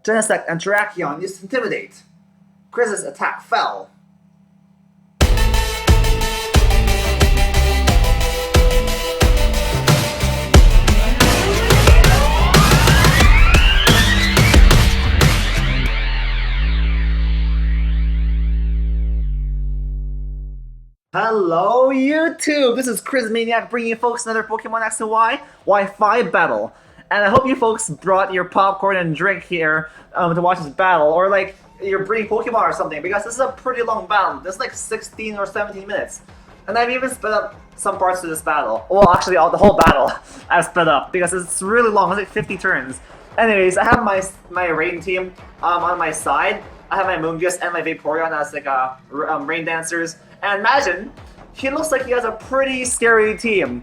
Genesect and Terrakion used to intimidate. Chriz's attack fell. Hello YouTube! This is Chrizmaniac bringing you folks another Pokemon X and Y Wi-Fi battle. And I hope you folks brought your popcorn and drink here to watch this battle, or like you're breeding Pokemon or something, because this is a pretty long battle. This is like 16 or 17 minutes. And I've even sped up some parts of this battle. Well, actually the whole battle I've sped up because it's really long. It's like 50 turns. Anyways, I have my rain team on my side. I have my Amoonguss and my Vaporeon as like rain dancers. And Majin, he looks like he has a pretty scary team,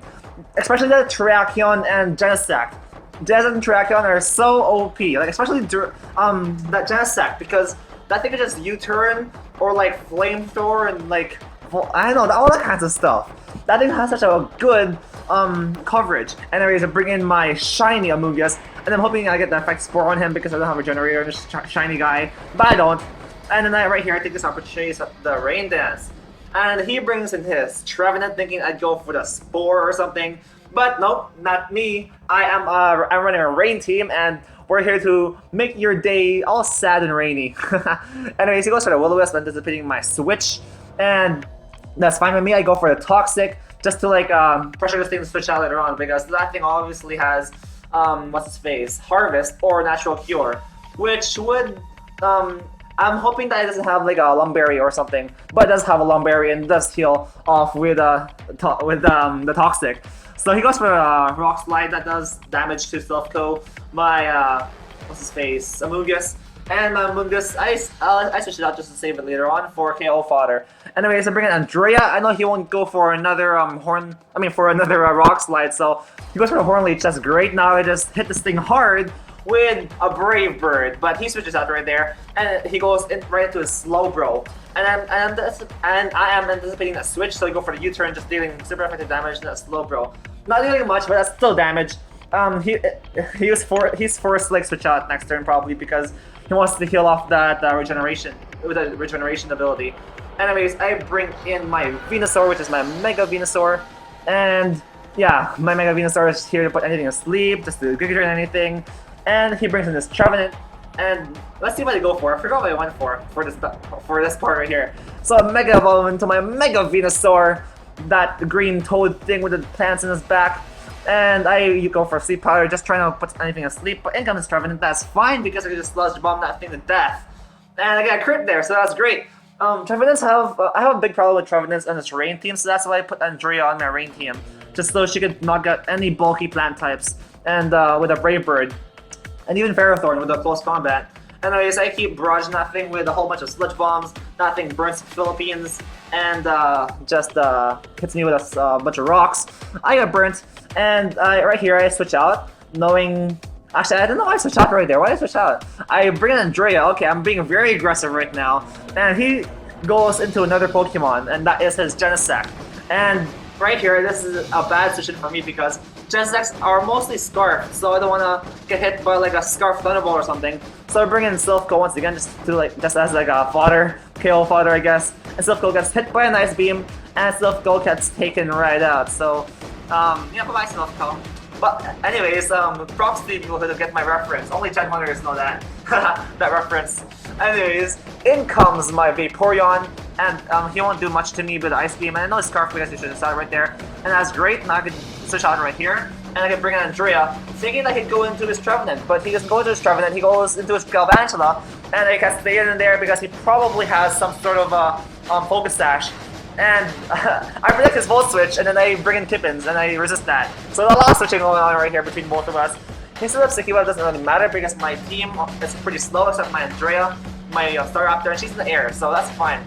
especially the Terrakion and Genesect. Genesect and Terrakion are so OP, like especially that Genesect, because that thing can just U-turn or like flamethrower and like I don't know, all that kinds of stuff. That thing has such a good coverage. Anyways, I bring in my shiny Amoonguss, and I'm hoping I get the effect spore on him because I don't have a generator. I'm just a shiny guy, but I don't. And then right here, I take this opportunity to the rain dance. And he brings in his Trevenant, thinking I'd go for the Spore or something. But nope, not me. I'm running a rain team, and we're here to make your day all sad and rainy. Anyways, he goes for the Will-O-Wisp, anticipating my switch. And that's fine with me. I go for the Toxic, just to like pressure this thing to switch out later on, because that thing obviously has, what's its face? Harvest or Natural Cure. Which would, I'm hoping that it doesn't have like a Lumberry or something, but it does have a Lumberry and does heal off with the Toxic. So he goes for a Rock Slide that does damage to Self-Co. My what's his face, Amoonguss, and my Amoonguss, I switched it out just to save it later on for KO fodder. Anyways, I bring in Andrea. I know he won't go for another Rock Slide, so he goes for a Horn Leech. That's great. Now I just hit this thing hard with a Brave Bird, but he switches out right there, and he goes right into his Slowbro. And I am anticipating that switch, so I go for the U-turn, just dealing super effective damage to that Slowbro. Not dealing much, but that's still damage. He's forced to like switch out next turn probably because he wants to heal off that regeneration with a regeneration ability. Anyways, I bring in my Venusaur, which is my Mega Venusaur, and yeah, my Mega Venusaur is here to put anything to sleep, just to Giga Drain anything. And he brings in this Trevenant, and let's see what I go for. I forgot what I went for this part right here. So I Mega Evolve into my Mega Venusaur, that green toad thing with the plants in his back, and you go for Sleep Powder, just trying to put anything asleep. But in comes Trevenant, that's fine because I can just Sludge Bomb that thing to death, and I got a crit there, so that's great. Trevenants I have a big problem with Trevenants and its rain team, so that's why I put Andrea on my rain team, just so she could knock out any bulky plant types, and with a Brave Bird. And even Ferrothorn with a close combat. Anyways, I keep barraging that thing with a whole bunch of Sludge Bombs. That thing burns Philippines and just hits me with a bunch of rocks. I got burnt, and right here I switch out, knowing... Actually, I don't know why I switch out right there. Why did I switch out? I bring in Andrea. Okay, I'm being very aggressive right now. And he goes into another Pokemon, and that is his Genesect. And right here, this is a bad decision for me because Genesects are mostly Scarf, so I don't want to get hit by like a Scarf Thunderbolt or something. So I bring in Silph-Co once again, just as like a fodder, KO fodder, I guess. And Silph-Co gets hit by a Nice Beam, and Silph-Co gets taken right out. So, yeah, bye-bye Silph-Co. But anyways, props to people who get my reference. Only Gen Hunters know that that reference. Anyways, in comes my Vaporeon, and he won't do much to me with Ice Beam. And I know his Scarf because he should have started right there, and that's great. Now I can switch out right here, and I can bring in Andrea, thinking I could go into his Trevenant, but he doesn't go into his Trevenant. He goes into his Galvantula, and I can stay in there because he probably has some sort of Focus Sash. And I predict his Volt Switch, and then I bring in Tippins, and I resist that. So a lot of switching going on right here between both of us. Instead of Sikiwa, it doesn't really matter because my team is pretty slow, except my Andrea, my Staraptor, and she's in the air, so that's fine.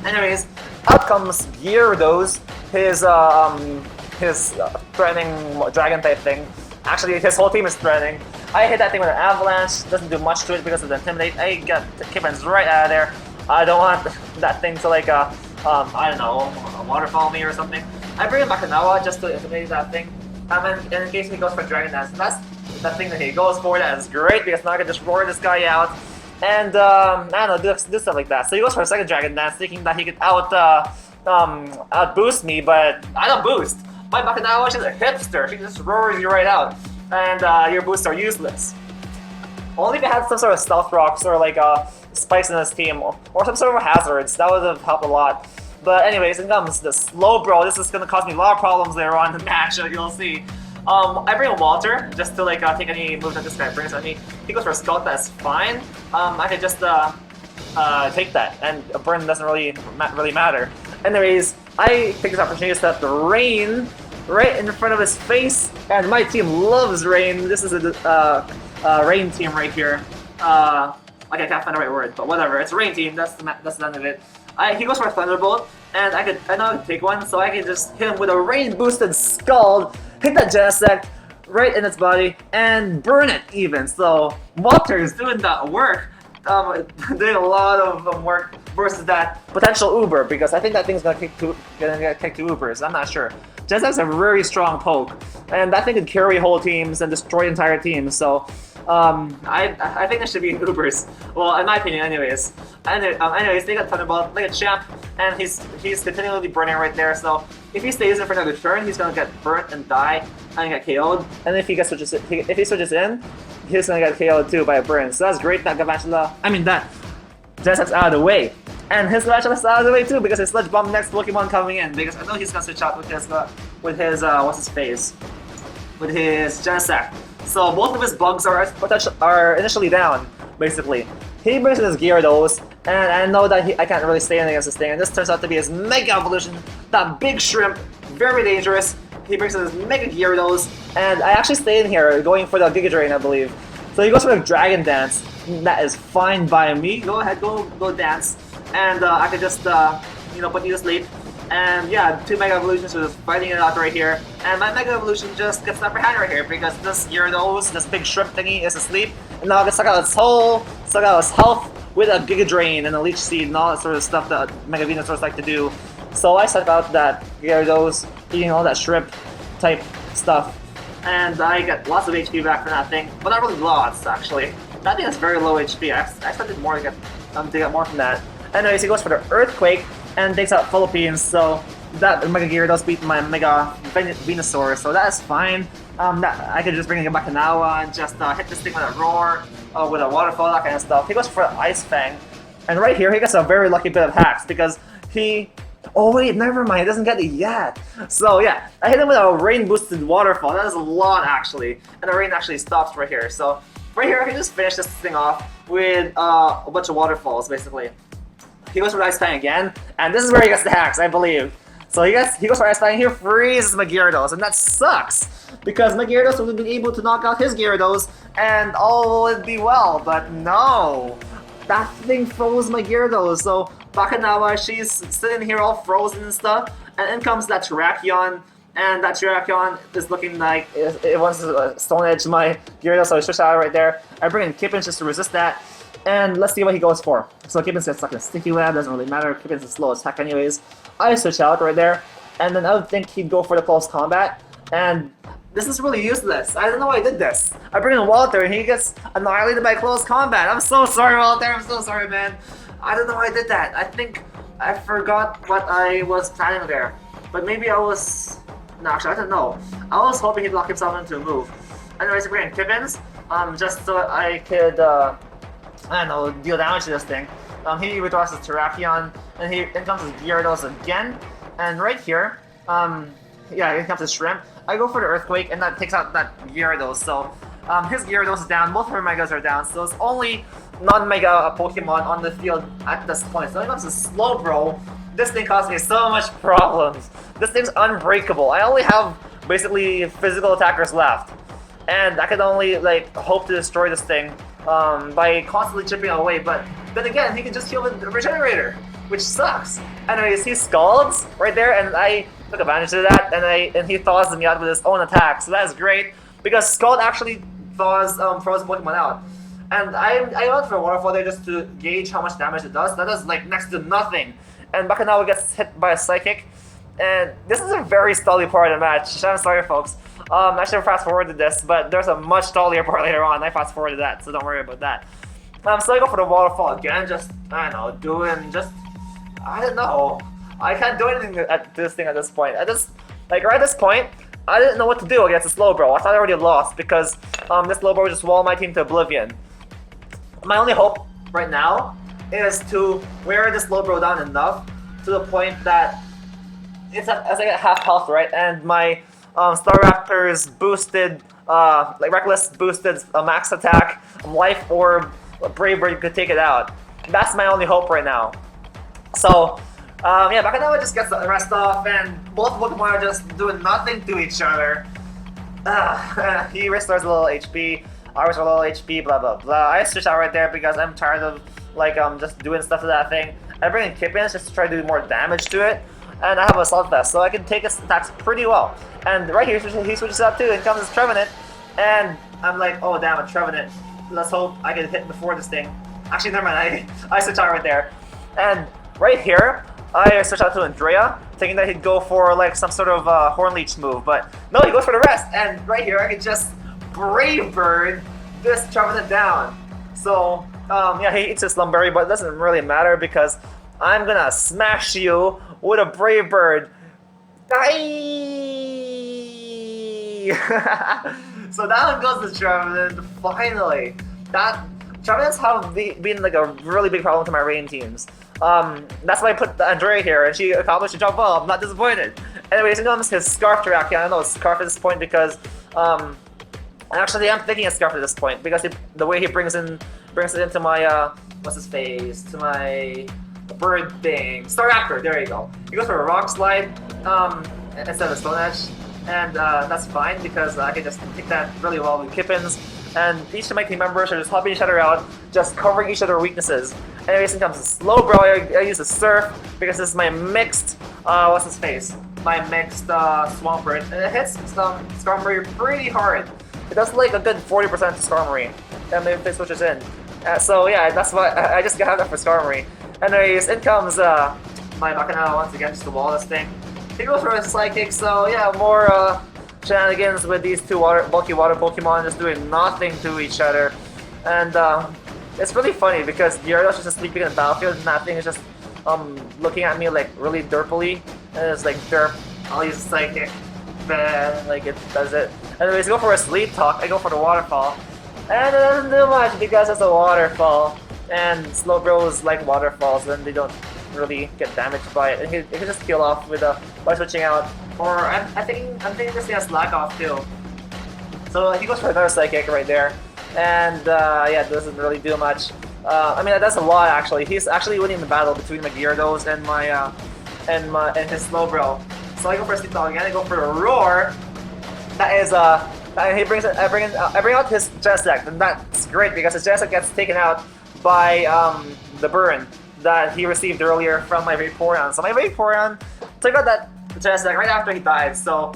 Anyways, out comes Gyarados, his threatening dragon type thing. Actually, his whole team is threatening. I hit that thing with an Avalanche, doesn't do much to it because of the Intimidate. I get Kippins right out of there. I don't want that thing to like I don't know, waterfall me or something. I bring in Bakanawa just to intimidate that thing. And in case he goes for Dragon Dance. that thing that he goes for. That is great because now I can just roar this guy out. And I don't know, do stuff like that. So he goes for a second Dragon Dance, thinking that he could out boost me, but I don't boost. My Bakanawa, she's a hipster. She just roars you right out, and your boosts are useless. Only if it had some sort of stealth rocks or like spikes in his team, or some sort of hazards, that would have helped a lot. But anyways, in comes the Slowbro. This is gonna cause me a lot of problems later on in the match. You'll see. I bring a Walter just to like take any moves that this guy brings at me. He goes for a Scout, that's fine. I could just take that, and a burn doesn't really matter. Anyways, I take this opportunity to set up the Rain right in front of his face, and my team loves Rain. This is a Rain team right here. Like I can't find the right word, but whatever. It's a Rain team. That's the end of it. He goes for a Thunderbolt, and I know I can take one, so I can just hit him with a Rain boosted Scald. Hit that Genesect right in its body and burn it even. So Walter is doing that work, doing a lot of work versus that potential Uber, because I think that thing's gonna get kicked to Ubers. I'm not sure. Genesect's a very strong poke, and that thing could carry whole teams and destroy entire teams. So I think it should be Ubers. Well, in my opinion, anyways. Anyways, they got Thunderbolt like a champ, and he's continually burning right there. So if he stays in for another turn, he's gonna get burnt and die and get KO'd. And if he switches in, he's gonna get KO'd too by a burn. So that's great that that Genesect's out of the way. And his Galvantula's out of the way too, because his Sludge Bomb next Pokemon coming in, because I know he's gonna switch out with his what's his face? With his Genesect. So both of his bugs are initially down, basically. He brings in his Gyarados, and I know that I can't really stand against this thing, and this turns out to be his Mega Evolution, that big shrimp, very dangerous. He brings in his Mega Gyarados, and I actually stay in here going for the Giga Drain, I believe. So he goes for the Dragon Dance. That is fine by me. Go ahead, go dance. And I could just, put you to sleep. And yeah, two Mega Evolutions are just fighting it out right here. And my Mega Evolution just gets the upper hand right here because this Gyarados, this big shrimp thingy, is asleep. And now I can suck out its health with a Giga Drain and a Leech Seed and all that sort of stuff that Mega Venusaurs like to do. So I suck out that Gyarados, eating all that shrimp type stuff. And I get lots of HP back from that thing. But not really lots, actually. That thing has very low HP. I expected more to get more from that. Anyways, he goes for the Earthquake and takes out Philippines, so that Mega Gyarados beat my Mega Venusaur, so that's fine. I could just bring it back to Nawa and just hit this thing with a Roar, with a Waterfall, that kind of stuff. He goes for Ice Fang, and right here he gets a very lucky bit of hacks because he... Oh wait, never mind, he doesn't get it yet. So yeah, I hit him with a Rain boosted Waterfall. That is a lot actually, and the rain actually stops right here. So right here I can just finish this thing off with a bunch of Waterfalls basically. He goes for Ice Fang again, and this is where he gets the hacks, I believe. So he goes for Ice Fang, he freezes my Gyarados, and that sucks! Because my Gyarados would have been able to knock out his Gyarados, and all would be well, but no! That thing froze my Gyarados, so Bakanawa, she's sitting here all frozen and stuff, and in comes that Terrakion, and that Terrakion is looking like it wants to Stone Edge my Gyarados, so I switch out right there. I bring in Kippens just to resist that. And let's see what he goes for. So Kippens gets stuck in a Sticky Lab, doesn't really matter. Kippens is slow as heck anyways. I switch out right there, and then I would think he'd go for the close combat. And this is really useless. I don't know why I did this. I bring in Walter, and he gets annihilated by close combat. I'm so sorry, Walter. I'm so sorry, man. I don't know why I did that. I think I forgot what I was planning there. But maybe I was... No, actually, I don't know. I was hoping he'd lock himself into a move. Anyways, I bring in Kippens, just so I could... I don't know, deal damage to this thing. He withdraws his Terrakion, and in comes his Gyarados again. And right here, yeah, in comes his Shrimp. I go for the Earthquake, and that takes out that Gyarados. So his Gyarados is down, both of her Megas are down, so it's only non-Mega Pokemon on the field at this point. So when it comes to Slowbro, this thing caused me so much problems. This thing's unbreakable. I only have basically physical attackers left. And I could only like hope to destroy this thing by constantly chipping away, but then again, he can just heal with the Regenerator, which sucks. Anyways, he Scalds right there, and I took advantage of that, and he thaws me out with his own attack, so that's great, because Scald actually thaws frozen Pokemon out. And I went for a Waterfall there just to gauge how much damage it does. That does like next to nothing. And Bakanawa gets hit by a Psychic, and this is a very stally part of the match. I'm sorry, folks. I should have fast forwarded this, but there's a much taller part later on. I fast forwarded that, so don't worry about that. So I go for the waterfall again, just, I don't know, I don't know. I can't do anything at this thing at this point. Right at this point, I didn't know what to do against the Slowbro. I thought I already lost because this Slowbro just walled my team to oblivion. My only hope right now is to wear this Slowbro down enough to the point that as I get half health, right, and my Staraptor's boosted, Reckless boosted max attack, Life Orb, Brave Bird could take it out. That's my only hope right now. So, yeah, Bakanawa just gets the rest off, and both Pokemon are just doing nothing to each other. He restores a little HP, I restore a little HP, blah blah blah. I switch out right there because I'm tired of just doing stuff to that thing. I bring in Kippins just to try to do more damage to it, and I have a Assault Vest, so I can take its attacks pretty well. And right here, he switches out too, and comes his Trevenant, and I'm like, oh damn, a Trevenant. Let's hope I can hit before this thing. Actually, never mind, I switch out right there. And right here, I switch out to Andrea, thinking that he'd go for some sort of Horn Leech move, but no, he goes for the rest. And right here, I can just Brave Bird this Trevenant down. So, yeah, he eats his Slumberry, but it doesn't really matter because I'm gonna smash you with a Brave Bird. So down goes the Trevenant, finally. Trevenants have been a really big problem to my rain teams. That's why I put Andrea here, and she accomplished the job well. I'm not disappointed. Anyways, here comes his Scarf Terrakion. I know it's Scarf at this point because, actually I'm thinking it's Scarf at this point because the way he brings it into my, what's his face, to my bird thing. Staraptor, there you go. He goes for a Rock Slide, instead of Stone Edge, and that's fine because I can just take that really well with Kippins. And each of my team members are just helping each other out, just covering each other's weaknesses. Anyways, it comes to Slowbro. I use a Surf because this is my mixed, what's his face? My mixed Swampert. And it hits Skarmory pretty hard. It does a good 40% to Skarmory. And if it switches in. So yeah, that's why I just got that for Skarmory. Anyways, in comes my Bakanawa once again, just to wall this thing. He goes for a Psychic, so yeah, more shenanigans with these two bulky water Pokemon just doing nothing to each other. And it's really funny because Gyarados is just sleeping in the battlefield and that thing is just looking at me really derpily. And it's like, derp, I'll use Psychic. Then it does it. Anyways, go for a Sleep Talk, I go for the Waterfall. And it doesn't do much because it's a waterfall. And Slowbros like waterfalls and they don't really get damaged by it. And he can just peel off by switching out. Or I'm thinking this thing has Slack Off too. So he goes for another Psychic right there. And yeah, it doesn't really do much. I mean, that's a lot actually. He's actually winning the battle between my Gyarados and and his Slowbro. So I go for a Sleep Talk again. I go for a Roar. That is and he brings it. I bring out his Genesect, and that's great because his Genesect gets taken out by the burn that he received earlier from my Vaporeon. So my Vaporeon took out that Genesect right after he died. So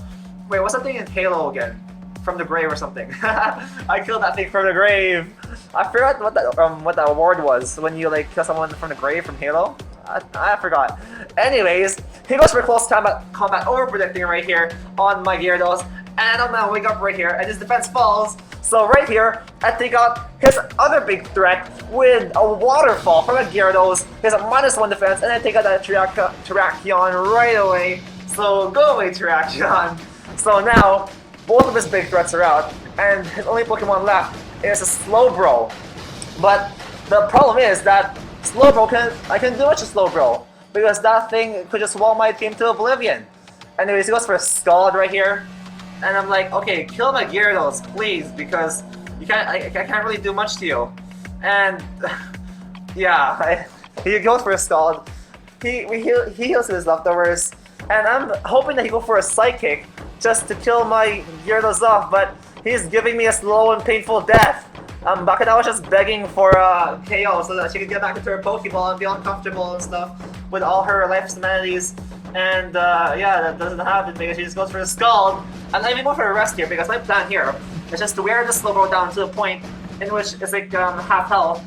wait, what's that thing in Halo again? From the grave or something? I killed that thing from the grave. I forgot what that award was when you kill someone from the grave from Halo. I forgot. Anyways, he goes for close combat over predicting right here on my Gyarados. And I'm gonna wake up right here, and his defense falls. So right here, I take out his other big threat with a Waterfall from a Gyarados. He has a -1 defense, and I take out that Terrakion right away. So go away, Terrakion. So now, both of his big threats are out, and his only Pokemon left is a Slowbro. But the problem is that I can do much to Slowbro, because that thing could just wall my team to oblivion. Anyways, he goes for a Scald right here. And I'm like, okay, kill my Gyarados, please, because I can't really do much to you. And yeah, he goes for a Scald. He heals his leftovers, and I'm hoping that he go for a Psychic just to kill my Gyarados off, but he's giving me a slow and painful death. Bakanawa was just begging for KO so that she could get back into her Pokeball and be uncomfortable and stuff with all her life amenities. And yeah, that doesn't happen because she just goes for a Scald. I'm not even going for a rest here because my plan here is just to wear the Slowbro down to the point in which it's half health,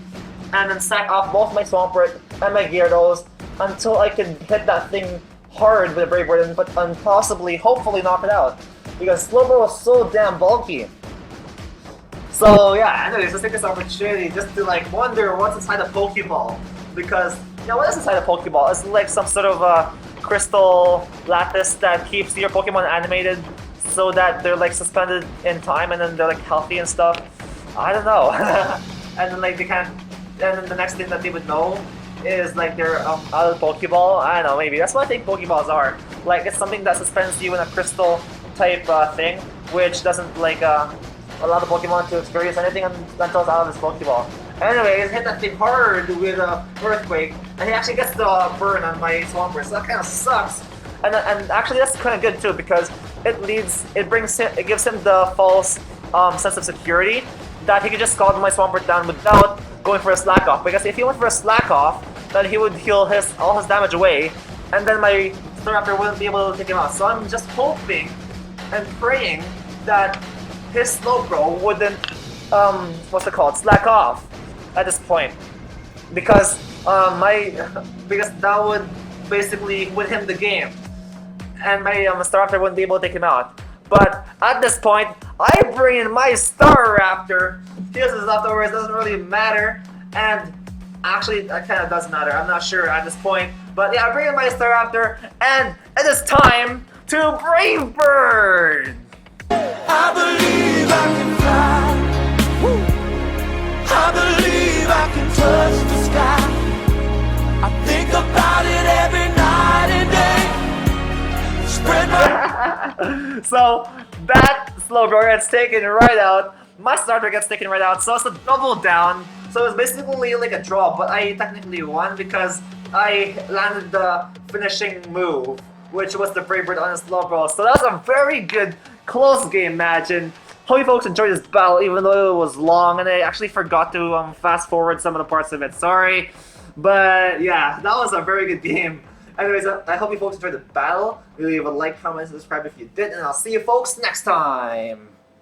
and then sack off both my Swampert and my Gyarados until I can hit that thing hard with a Brave Bird and possibly, hopefully knock it out. because Slowbro was so damn bulky. So yeah, anyways, let's take this opportunity just to like wonder what's inside a Pokeball, because what is inside a Pokeball? It's like some sort of a crystal lattice that keeps your Pokemon animated so that they're like suspended in time and then they're like healthy and stuff. I don't know. And then like they can't. And then the next thing that they would know is like they're out of Pokeball. I don't know, maybe that's what I think Pokeballs are. Like it's something that suspends you in a crystal type thing, which doesn't like allow the Pokemon to experience anything until it's out of this Pokeball. Anyways, hit that thing hard with a Earthquake, and he actually gets the burn on my Swampert, so that kind of sucks. And actually that's kind of good too, because it gives him the false sense of security that he could just scald my Swampert down without going for a slack off. Because if he went for a slack off, then he would heal all his damage away, and then my Staraptor wouldn't be able to take him out. So I'm just hoping and praying that his Slowbro wouldn't slack off at this point, because because that would basically win him the game, and my Staraptor wouldn't be able to take him out. But at this point, I bring in my Staraptor. Here's his leftovers, doesn't really matter, and actually that kind of does matter. I'm not sure at this point, but yeah, I bring in my Staraptor, and it is time to Brave Bird. I believe I can fly. Woo. I believe I can touch the sky. I think about it every night and day. Spread my So that Slowbro gets taken right out. My Starter gets taken right out. So it's a double down. So it's basically like a draw, but I technically won because I landed the finishing move, which was the Brave Bird on a Slowbro. So that was a very good close game, Majin. Hope you folks enjoyed this battle, even though it was long, and I actually forgot to fast forward some of the parts of it. Sorry, but yeah, that was a very good game. Anyways, I hope you folks enjoyed the battle. Leave a like, comment, and subscribe if you did, and I'll see you folks next time.